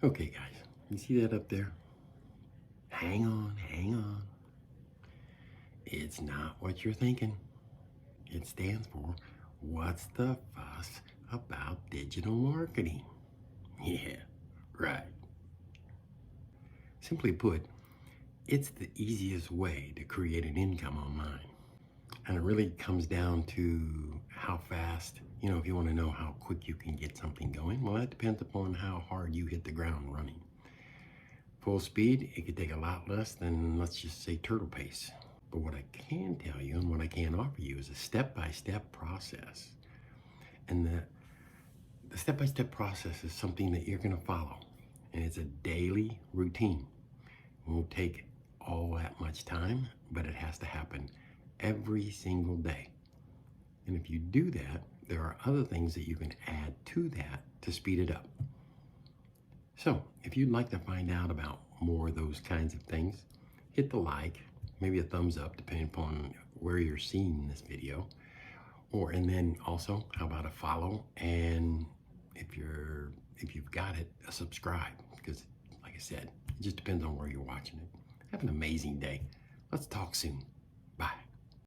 Okay, guys, you see that up there? Hang on, hang on. It's not what you're thinking. It stands for What's the Fuss About Digital Marketing? Yeah, right. Simply put, it's the easiest way to create an income online. And it really comes down to how fast, if you want to know how quick you can get something going, well, that depends upon how hard you hit the ground running. Full speed, it could take a lot less than, let's just say, turtle pace. But what I can tell you and what I can offer you is a step-by-step process. And the step-by-step process is something that you're going to follow. And it's a daily routine. It won't take all that much time, but it has to happen every single day. And if you do that, there are other things that you can add to that to speed it up. So if you'd like to find out about more of those kinds of things, hit the like, maybe a thumbs up, depending upon where you're seeing this video. And then also, how about a follow? And if you've got it, a subscribe, because like I said, it just depends on where you're watching it. Have an amazing day. Let's talk soon. Bye.